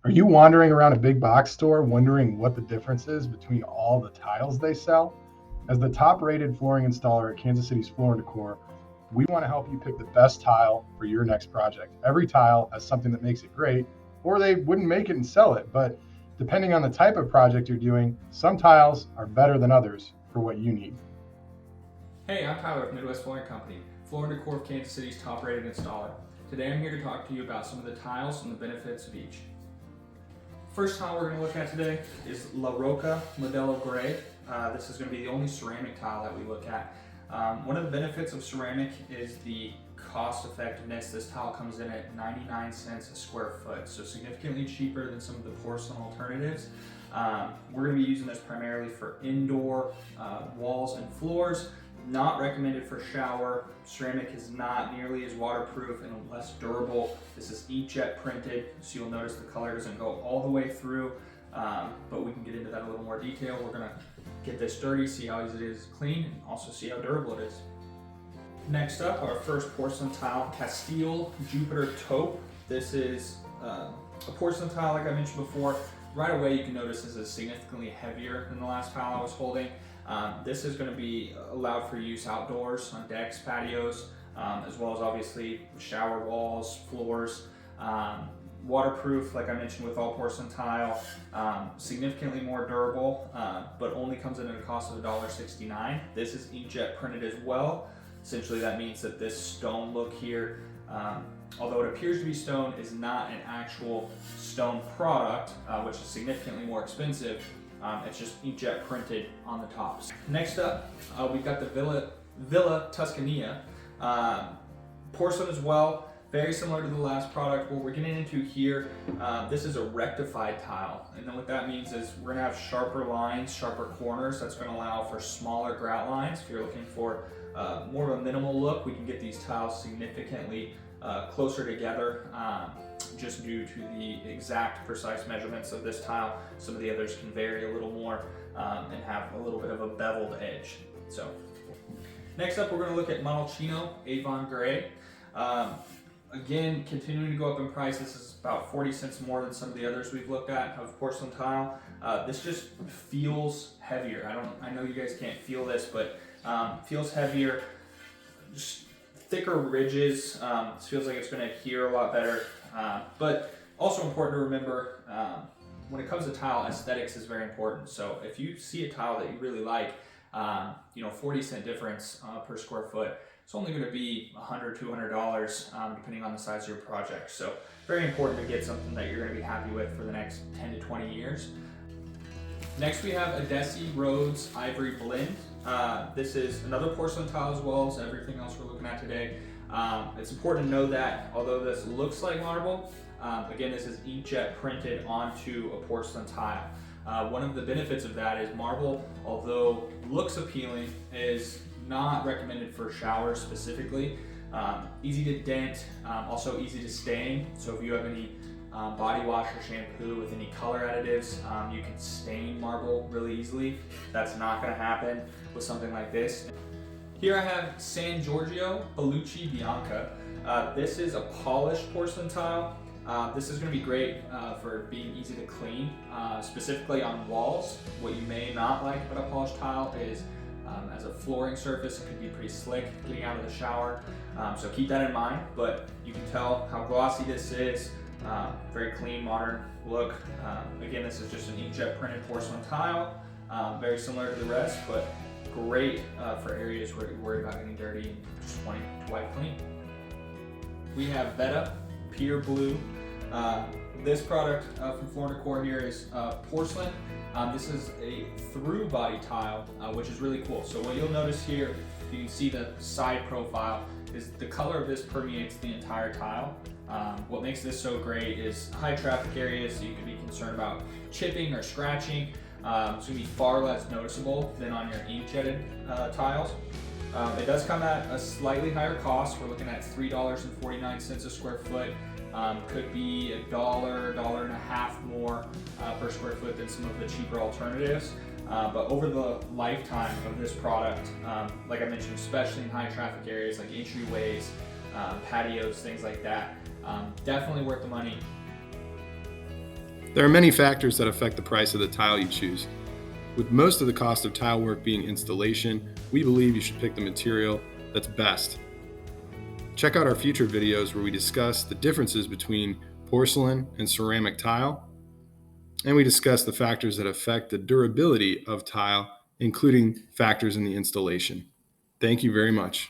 Are you wandering around a big box store wondering what the difference is between all the tiles they sell? As the top rated flooring installer at Kansas City's Floor and Decor, we want to help you pick the best tile for your next project. Every tile has something that makes it great, or they wouldn't make it and sell it. But depending on the type of project you're doing, some tiles are better than others for what you need. Hey, I'm Tyler with Midwest Flooring Company, Floor and Decor of Kansas City's top rated installer. Today I'm here to talk to you about some of the tiles and the benefits of each. First tile we're going to look at today is La Rocca Modelo Gray. This is going to be the only ceramic tile that we look at. One of the benefits of ceramic is the cost effectiveness. This tile comes in at 99 cents a square foot, so significantly cheaper than some of the porcelain alternatives. We're going to be using this primarily for indoor walls and floors. Not recommended for shower. Ceramic is not nearly as waterproof and less durable. This is inkjet printed, so you'll notice the color doesn't go all the way through, but we can get into that in a little more detail. We're gonna get this dirty, see how easy it is to clean, and also see how durable it is. Next up, our first porcelain tile, Castille Jupiter Taupe. This is a porcelain tile, like I mentioned before. Right away, you can notice this is significantly heavier than the last tile I was holding. This is going to be allowed for use outdoors, on decks, patios, as well as obviously shower walls, floors. Waterproof, like I mentioned with all porcelain tile, significantly more durable, but only comes in at a cost of $1.69. This is inkjet printed as well. Essentially that means that this stone look here, although it appears to be stone, is not an actual stone product, which is significantly more expensive. It's just inkjet printed on the tops. Next up, we've got the Villa Tuscania. Porcelain as well, very similar to the last product. What we're getting into here, this is a rectified tile. And then what that means is we're gonna have sharper lines, sharper corners. That's gonna allow for smaller grout lines. If you're looking for more of a minimal look, we can get these tiles significantly closer together. Just due to the exact precise measurements of this tile. Some of the others can vary a little more and have a little bit of a beveled edge. So, next up we're going to look at Montalcino Avon Gray. Again, continuing to go up in price. This is about 40 cents more than some of the others we've looked at of porcelain tile. This just feels heavier. I know you guys can't feel this, but feels heavier. Just thicker ridges. This feels like it's going to adhere a lot better. But also important to remember, when it comes to tile, aesthetics is very important. So if you see a tile that you really like, 40-cent difference per square foot, it's only going to be $100, $200 depending on the size of your project. So very important to get something that you're going to be happy with for the next 10 to 20 years. Next we have Adessi Rhodes Ivory Blend. This is another porcelain tile as well as everything else we're looking at today. It's important to know that although this looks like marble, again, this is inkjet printed onto a porcelain tile. One of the benefits of that is marble, although looks appealing, is not recommended for showers specifically. Easy to dent, also easy to stain. So if you have any body wash or shampoo with any color additives, you can stain marble really easily. That's not going to happen with something like this. Here I have San Giorgio Bellucci Bianca. This is a polished porcelain tile. This is going to be great for being easy to clean, specifically on walls. What you may not like about a polished tile is as a flooring surface, it can be pretty slick getting out of the shower. So keep that in mind, but you can tell how glossy this is. Very clean, modern look. Again, this is just an inkjet printed porcelain tile, very similar to the rest, but great for areas where you're worried about getting dirty and just wanting to wipe clean. We have Vetta Pure Blue. This product from Floor and Decor here is porcelain. This is a through body tile, which is really cool. So what you'll notice here, you can see the side profile, is the color of this permeates the entire tile. What makes this so great is high traffic areas, so you could be concerned about chipping or scratching. It's going to be far less noticeable than on your inkjetted tiles. It does come at a slightly higher cost. We're looking at $3.49 a square foot. Could be $1, $1.50 more per square foot than some of the cheaper alternatives. But over the lifetime of this product, like I mentioned, especially in high traffic areas like entryways, patios, things like that, definitely worth the money. There are many factors that affect the price of the tile you choose. With most of the cost of tile work being installation, we believe you should pick the material that's best. Check out our future videos where we discuss the differences between porcelain and ceramic tile, and we discuss the factors that affect the durability of tile, including factors in the installation. Thank you very much.